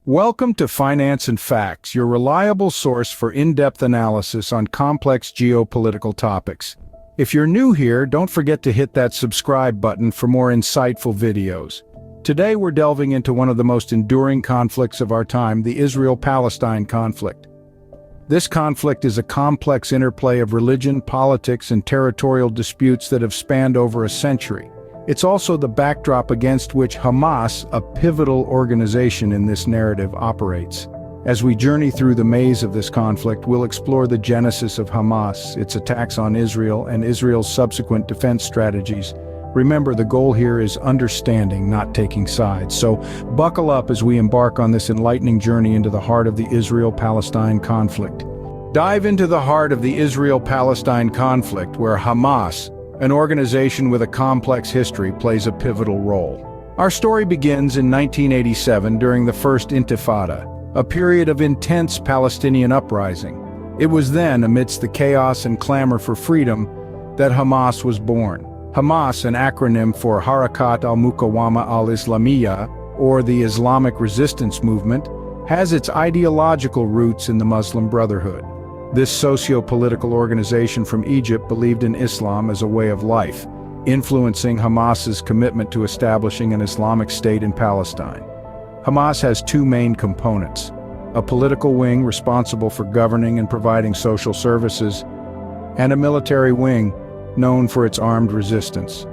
Welcome to Finance and Facts, your reliable source for in-depth analysis on complex geopolitical topics. If you're new here, don't forget to hit that subscribe button for more insightful videos. Today we're delving into one of the most enduring conflicts of our time, the Israel-Palestine conflict. This conflict is a complex interplay of religion, politics, and territorial disputes that have spanned over a century. It's also the backdrop against which Hamas, a pivotal organization in this narrative, operates. As we journey through the maze of this conflict, we'll explore the genesis of Hamas, its attacks on Israel, and Israel's subsequent defense strategies. Remember, the goal here is understanding, not taking sides. So buckle up as we embark on this enlightening journey into the heart of the Israel-Palestine conflict. Dive into the heart of the Israel-Palestine conflict, where Hamas, an organization with a complex history, plays a pivotal role. Our story begins in 1987 during the First Intifada, a period of intense Palestinian uprising. It was then, amidst the chaos and clamor for freedom, that Hamas was born. Hamas, an acronym for Harakat al-Muqawama al-Islamiyya, or the Islamic Resistance Movement, has its ideological roots in the Muslim Brotherhood. This socio-political organization from Egypt believed in Islam as a way of life, influencing Hamas's commitment to establishing an Islamic state in Palestine. Hamas has two main components: a political wing responsible for governing and providing social services, and a military wing known for its armed resistance.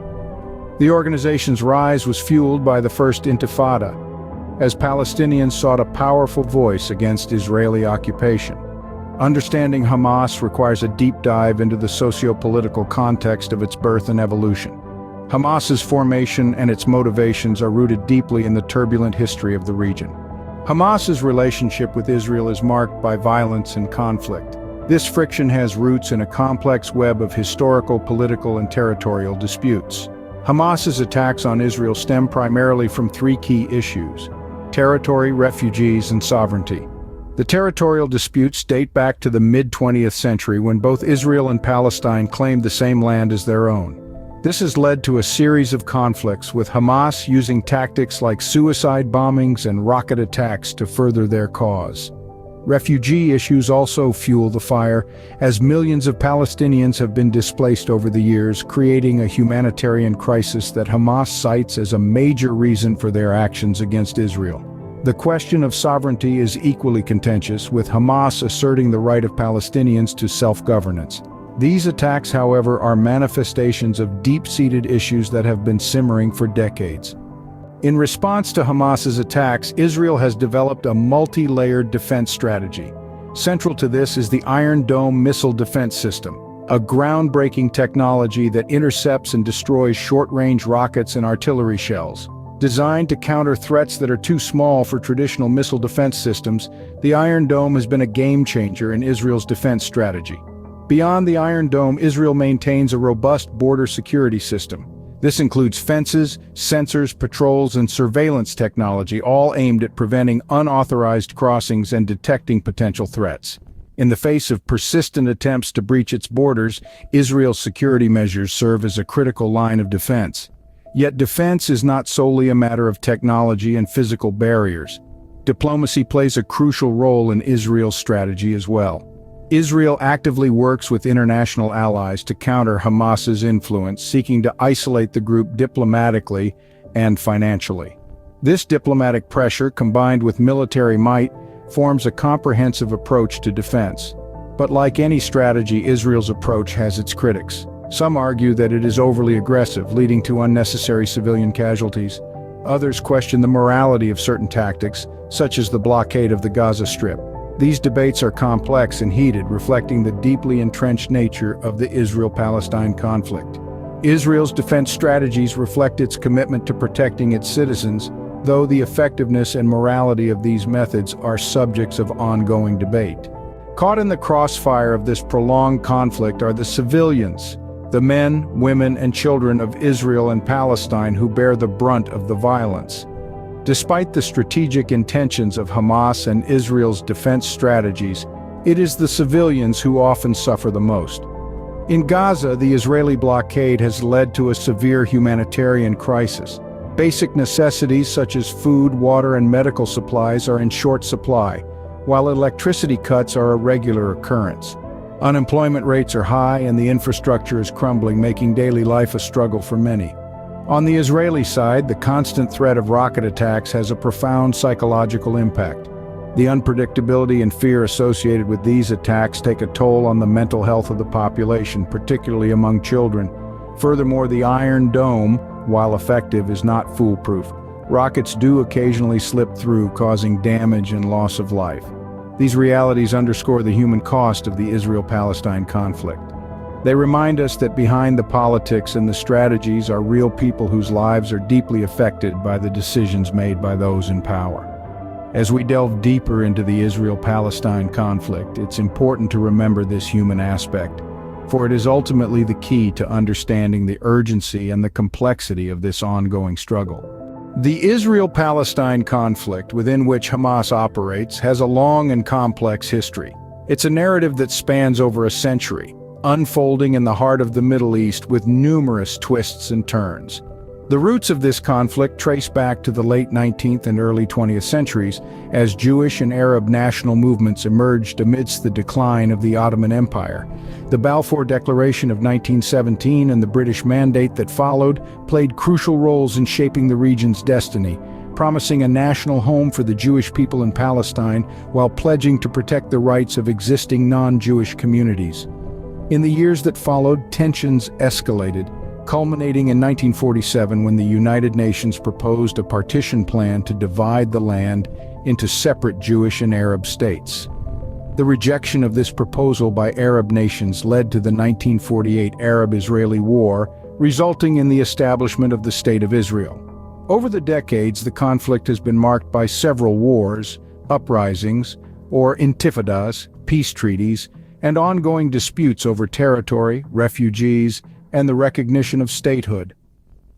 The organization's rise was fueled by the First Intifada, as Palestinians sought a powerful voice against Israeli occupation. Understanding Hamas requires a deep dive into the socio-political context of its birth and evolution. Hamas's formation and its motivations are rooted deeply in the turbulent history of the region. Hamas's relationship with Israel is marked by violence and conflict. This friction has roots in a complex web of historical, political, and territorial disputes. Hamas's attacks on Israel stem primarily from three key issues: territory, refugees, and sovereignty. The territorial disputes date back to the mid-20th century, when both Israel and Palestine claimed the same land as their own. This has led to a series of conflicts, with Hamas using tactics like suicide bombings and rocket attacks to further their cause. Refugee issues also fuel the fire, as millions of Palestinians have been displaced over the years, creating a humanitarian crisis that Hamas cites as a major reason for their actions against Israel. The question of sovereignty is equally contentious, with Hamas asserting the right of Palestinians to self-governance. These attacks, however, are manifestations of deep-seated issues that have been simmering for decades. In response to Hamas's attacks, Israel has developed a multi-layered defense strategy. Central to this is the Iron Dome missile defense system, a groundbreaking technology that intercepts and destroys short-range rockets and artillery shells. Designed to counter threats that are too small for traditional missile defense systems, the Iron Dome has been a game-changer in Israel's defense strategy. Beyond the Iron Dome, Israel maintains a robust border security system. This includes fences, sensors, patrols, and surveillance technology, all aimed at preventing unauthorized crossings and detecting potential threats. In the face of persistent attempts to breach its borders, Israel's security measures serve as a critical line of defense. Yet defense is not solely a matter of technology and physical barriers. Diplomacy plays a crucial role in Israel's strategy as well. Israel actively works with international allies to counter Hamas's influence, seeking to isolate the group diplomatically and financially. This diplomatic pressure, combined with military might, forms a comprehensive approach to defense. But like any strategy, Israel's approach has its critics. Some argue that it is overly aggressive, leading to unnecessary civilian casualties. Others question the morality of certain tactics, such as the blockade of the Gaza Strip. These debates are complex and heated, reflecting the deeply entrenched nature of the Israel-Palestine conflict. Israel's defense strategies reflect its commitment to protecting its citizens, though the effectiveness and morality of these methods are subjects of ongoing debate. Caught in the crossfire of this prolonged conflict are the civilians, the men, women, and children of Israel and Palestine who bear the brunt of the violence. Despite the strategic intentions of Hamas and Israel's defense strategies, it is the civilians who often suffer the most. In Gaza, the Israeli blockade has led to a severe humanitarian crisis. Basic necessities such as food, water, and medical supplies are in short supply, while electricity cuts are a regular occurrence. Unemployment rates are high and the infrastructure is crumbling, making daily life a struggle for many. On the Israeli side, the constant threat of rocket attacks has a profound psychological impact. The unpredictability and fear associated with these attacks take a toll on the mental health of the population, particularly among children. Furthermore, the Iron Dome, while effective, is not foolproof. Rockets do occasionally slip through, causing damage and loss of life. These realities underscore the human cost of the Israel-Palestine conflict. They remind us that behind the politics and the strategies are real people whose lives are deeply affected by the decisions made by those in power. As we delve deeper into the Israel-Palestine conflict, it's important to remember this human aspect, for it is ultimately the key to understanding the urgency and the complexity of this ongoing struggle. The Israel-Palestine conflict, within which Hamas operates, has a long and complex history. It's a narrative that spans over a century, unfolding in the heart of the Middle East with numerous twists and turns. The roots of this conflict trace back to the late 19th and early 20th centuries, as Jewish and Arab national movements emerged amidst the decline of the Ottoman Empire. The Balfour Declaration of 1917 and the British Mandate that followed played crucial roles in shaping the region's destiny, promising a national home for the Jewish people in Palestine while pledging to protect the rights of existing non-Jewish communities. In the years that followed, tensions escalated, culminating in 1947 when the United Nations proposed a partition plan to divide the land into separate Jewish and Arab states. The rejection of this proposal by Arab nations led to the 1948 Arab-Israeli War, resulting in the establishment of the State of Israel. Over the decades, the conflict has been marked by several wars, uprisings, or intifadas, peace treaties, and ongoing disputes over territory, refugees, and the recognition of statehood.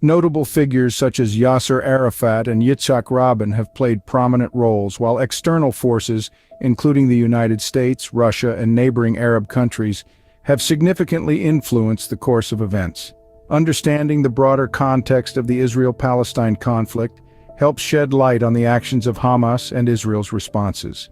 Notable figures such as Yasser Arafat and Yitzhak Rabin have played prominent roles, while external forces, including the United States, Russia, and neighboring Arab countries, have significantly influenced the course of events. Understanding the broader context of the Israel-Palestine conflict helps shed light on the actions of Hamas and Israel's responses.